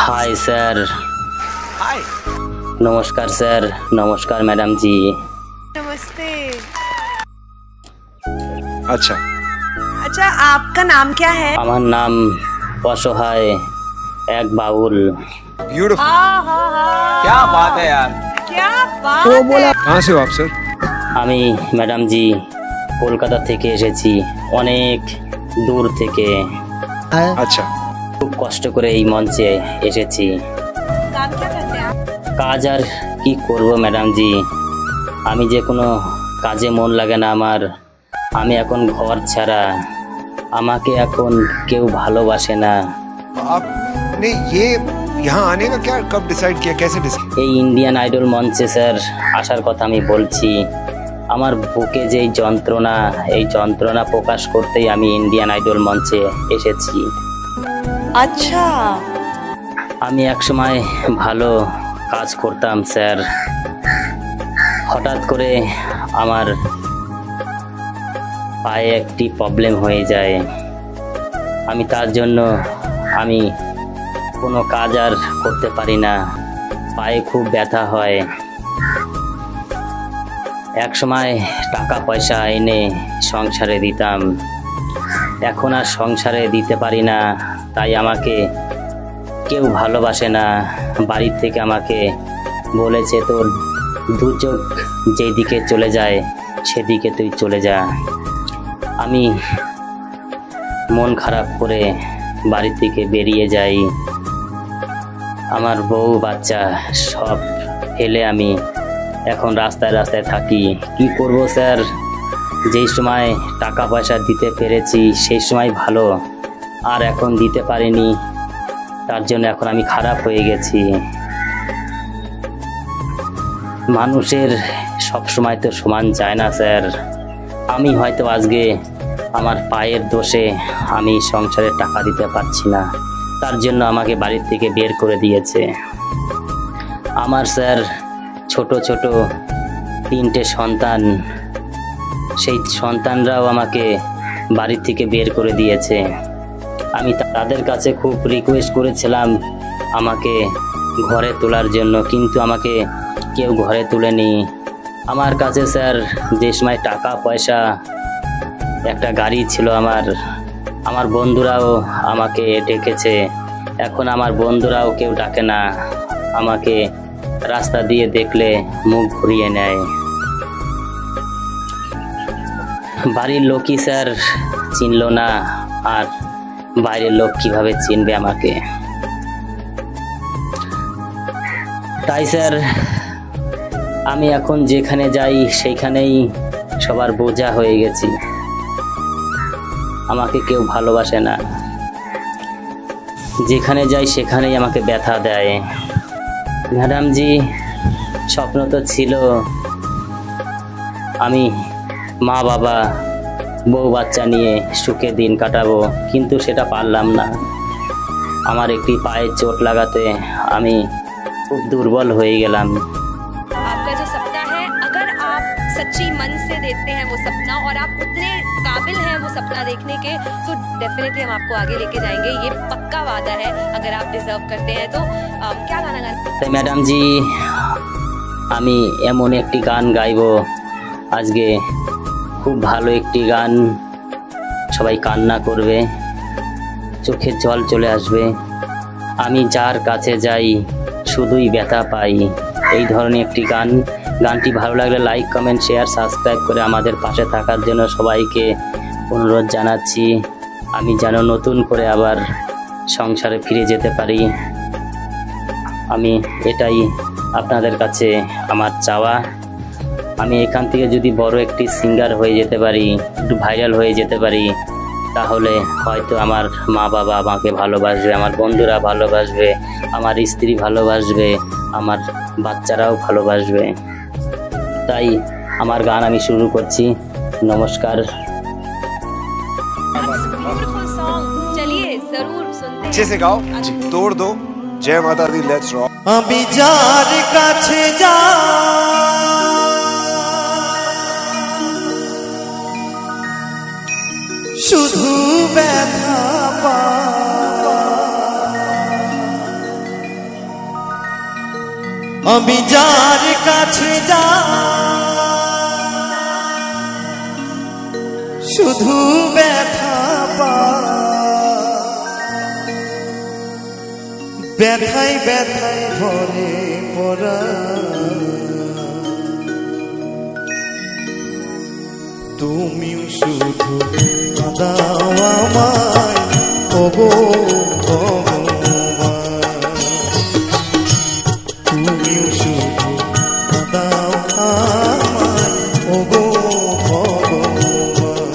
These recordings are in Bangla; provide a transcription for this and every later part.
Hi sir. हाय। नमस्कार सर। नमस्कार मैडम जी। नमस्ते। अच्छा अच्छा, आपका नाम क्या है? আমার নাম অসহায় এক বাউল। ब्यूटीफुल। क्या बात है यार। क्या बात है। कहाँ से हो आप सर? আমি ম্যাডাম জি কলকাতা থেকে এসেছি, অনেক দূর থেকে। अच्छा খুব কষ্ট করে এই মঞ্চে এসেছি। काम क्या करते हैं आप? কাজ আর কি করব ম্যাডাম জি, আমি যে কোনো কাজে মন লাগে না আমার। আমি এখন ঘর ছাড়া, আমাকে এখন কেউ ভালোবাসে না। आपने ये यहाँ आने का क्या कब डिसाइड किया, कैसे डिसाइड? এই ইন্ডিয়ান আইডল মঞ্চে স্যার আসার কথা আমি বলছি। আমার বুকে যেই যন্ত্রণা, এই যন্ত্রণা প্রকাশ করতেই আমি ইন্ডিয়ান আইডল মঞ্চে এসেছি। अच्छा। আমি একসময় ভালো কাজ করতাম স্যার, হঠাৎ করে আমার পায়ে একটি প্রবলেম হয়ে যায়। আমি তার জন্য আমি কোনো কাজ আর করতে পারি না, পায়ে খুব ব্যথা হয়। এক সময় টাকা পয়সা এনে সংসারে দিতাম, এখন আর সংসারে দিতে পারি না, তাই আমাকে কেউ ভালোবাসে না। বাড়ির থেকে আমাকে বলেছে তোর দু চোখ যেদিকে চলে যায় সেদিকে তুই চলে যা। আমি মন খারাপ করে বাড়ি থেকে বেরিয়ে যাই। আমার বউ বাচ্চা সব ফেলে আমি এখন রাস্তায় রাস্তায় থাকি। কি করব স্যার, যেই সময় টাকা পয়সা দিতে পেরেছি সেই সময় ভালো, আর এখন দিতে পারিনি, তার জন্য এখন আমি খারাপ হয়ে গেছি। মানুষের সব সময় তো সমান যায় না স্যার। আমি হয়তো আজকে আমার পায়ের দোষে আমি সংসারে টাকা দিতে পারছি না, তার জন্য আমাকে বাড়ির থেকে বের করে দিয়েছে। আমার স্যার ছোট ছোট 3টে সন্তান, সেই সন্তানরাও আমাকে বাড়ি থেকে বের করে দিয়েছে। আমি তাদের কাছে খুব রিকোয়েস্ট করেছিলাম আমাকে ঘরে তোলার জন্য, কিন্তু আমাকে কেউ ঘরে তুলেনি। আমার কাছে স্যার যে সময় টাকা পয়সা, একটা গাড়ি ছিল আমার বন্ধুরাও আমাকে ডেকেছে, এখন আমার বন্ধুরাও কেউ ডাকে না, আমাকে রাস্তা দিয়ে দেখলে মুখ ঘুরিয়ে নেয়। বাড়ির লোকই স্যার চিনল না, আর বাইরের লোক কিভাবে চিনবে আমাকে। তাই স্যার আমি এখন যেখানে যাই সেইখানেই সবার বোঝা হয়ে গেছি, আমাকে কেউ ভালোবাসে না। যেখানে যাই সেখানেই আমাকে ব্যথা দেয়। ম্যাডাম জি স্বপ্ন তো ছিল আমি মা বাবা বউ বাচ্চা নিয়ে সুখে দিন কাটাবো, কিন্তু সেটা পারলাম না। আমার একটি পায়ে চোট লাগাতে আমি খুব দুর্বল হয়ে গেলাম। आपका जो सपना है, अगर आप सच्ची मन से देखते हैं वो सपना और आप उतने काबिल हैं वो सपना देखने के, तो डेफिनेटली हम आपको आगे लेके जाएंगे, ये पक्का वादा है। अगर आप डिजर्व करते हैं तो क्या गाना गाना? তাই ম্যাডাম জি আমি এমন একটি গান গাইবো আজকে, খুব ভালো একটি গান, সবাই কান্না করবে, চোখে জল চলে আসবে। আমি যার কাছে যাই শুধুই ব্যথা পাই, এই ধরনের একটি গান। গানটি ভালো লাগলে লাইক কমেন্ট শেয়ার সাবস্ক্রাইব করে আমাদের পাশে থাকার জন্য সবাইকে অনুরোধ জানাচ্ছি। আমি যেন নতুন করে আবার সংসারে ফিরে যেতে পারি, আমি এটাই আপনাদের কাছে আমার চাওয়া। আমি এখান থেকে যদি বড় একটি সিঙ্গার হয়ে যেতে পারি, একটু ভাইরাল হয়ে যেতে পারি, তাহলে হয়তো আমার মা বাবা আমাকে ভালোবাসবে, আমার বন্ধুরা ভালোবাসবে, আমার স্ত্রী ভালোবাসবে, আমার বাচ্চারাও ভালোবাসবে। তাই আমার গান আমি শুরু করছি। নমস্কার। ब्यूटीफुल सॉन्ग, चलिए जरूर सुनते हैं। अच्छे से गाओ, तोड़ दो। जय माता दी, लेट्स रॉक। আমি যার কাছে যা শুধু ব্যথা পাই, আমি যার কাছে যা শুধু ব্যথা পা ব্যথায় ব্যথায় ভরে পড়া তুমিও শুধু কাঁদাও আমায় ওগো ভগবান তুমিও শুধু কাঁদাও আমায় ওগো ভগবান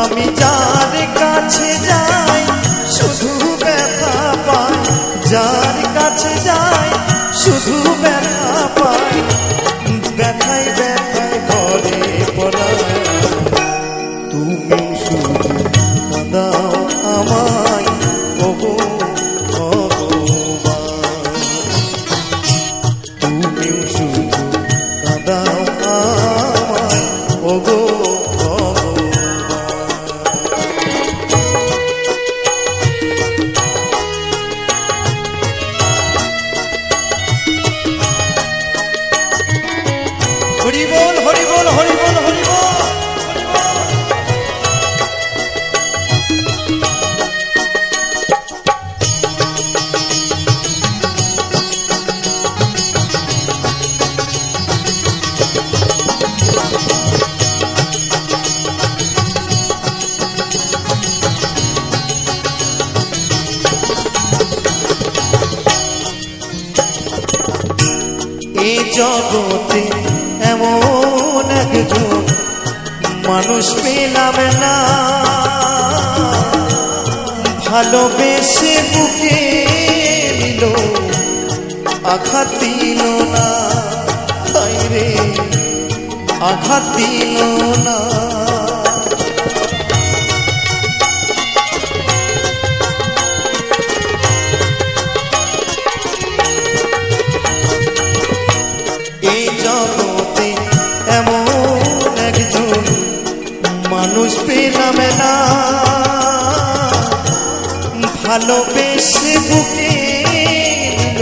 আমি যার কাছে যাই শুধু ব্যথা পাই যার কাছে যাই শুধু ব্যথা পাই ব্যথায় ব্যথায় ঘরে পড়া তুমি শুধু কাঁদাও আমায় ওগো ভগবান তুমি শুধু কাঁদাও আমায় ওগো হরি বল হরি বল হরি বল হরি বল এই জগতে এমন একজন মানুষ পেলাম না ভালোবেসে বুকে নিল আঘাত দিল না তাই রে আঘাত দিল না এই জগতে এমন একজন মানুষ পেলাম না ভালোবেসে বুকে নিল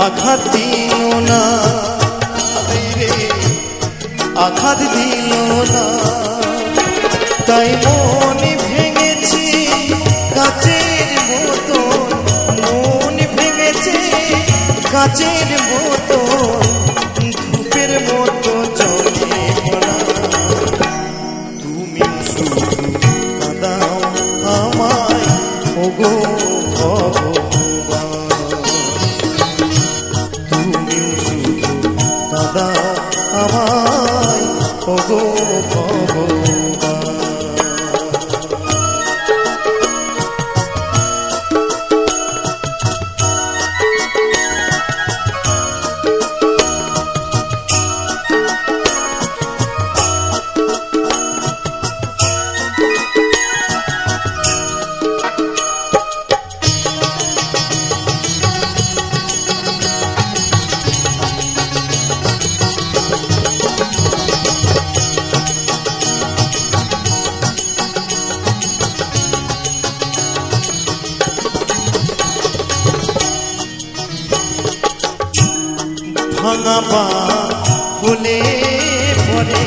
আঘাত দিল না রে আঘাত দিল না তাই মন ভেঙেছি কাচের বোতল মন ভেঙেছে কাচের বোতল ধূপের মতো জ্বলে পড়া তুমি শুধু কাঁদাও আমায় ওগো ভগবান তুমি শুধু কাঁদাও আমায় ওগো ভগবান ভাঙা পা হলে পরে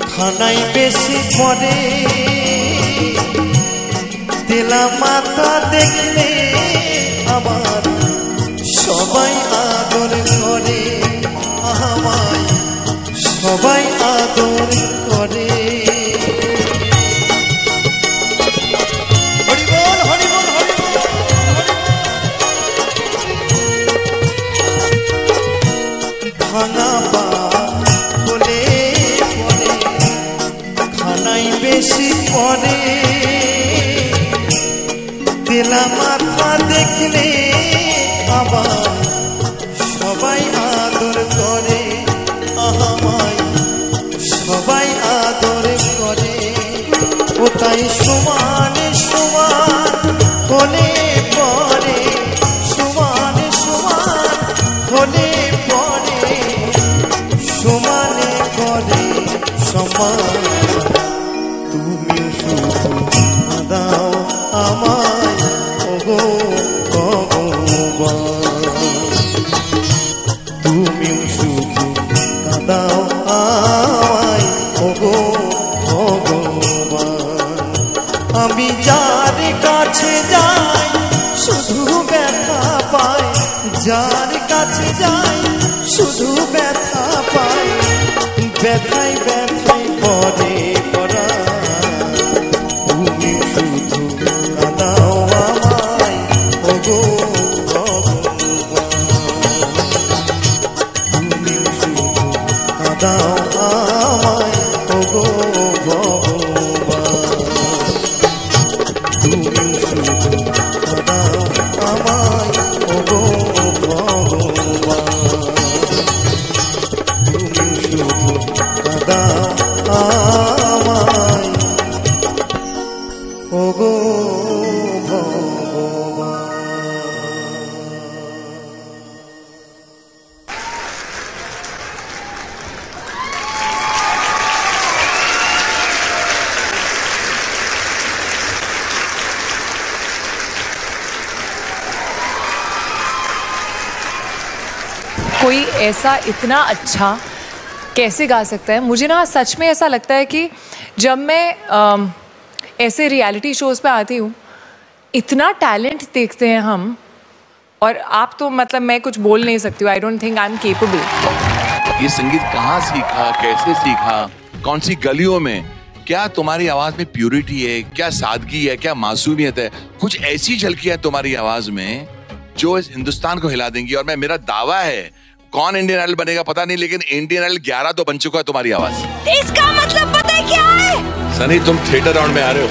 খানাই বেশি পরে তেলা মাথা দেখলে আমার সবাই আদর করে আমায় সবাই আদর করে হরি বল হরি বল হরি বল ভাঙা পা হলে পরে খানাই বেশি পরে তেলা মাথা দেখলে আবার সবাই আদর করে আমায় সবাই আদর করে ও তাই সমানে সমান হলে পরে সমানে সমান হলে পরে সমানে করে সমান তুমি শুধু দাও আমায় ওগো ভগবান যার কাছে যাই শুধু ব্যথা পাই, ব্যথাই ব্যথাই পরে পড়া। তুমি শুধু কাঁদাও আমায় ওগো ভগবান, তুমি শুধু কাঁদাও আমায় ওগো ভগবান, তুমি শুধু কাঁদাও আমায় ওগো ভগবান, তুমি শুধু কাঁদাও আমায় ওগো ভগবান। कोई ऐसा इतना अच्छा कैसे गा सकता है? मुझे ना सच में ऐसा लगता है कि जब मैं ऐसे रियलिटी शोज़ पे आती हूँ, इतना टैलेंट देखते हैं हम, और आप तो मतलब मैं कुछ बोल नहीं सकती हूँ। I don't think I am capable. ये संगीत कहाँ सीखा, कैसे सीखा, कौन सी गलियों में? क्या तुम्हारी आवाज में प्यूरिटी है, क्या सादगी है, क्या मासूमियत है? कुछ ऐसी झलकियां तुम्हारी आवाज में जो इस हिंदुस्तान को हिला देंगी। और मैं, मेरा दावा है, कौन इंडियन आइडल बनेगा पता नहीं, लेकिन इंडियन आइडल 11 तो बन चुका है तुम्हारी आवाज। इसका मतलब पता है क्या है? सनी, तुम थिएटर राउंड में आ रहे हो।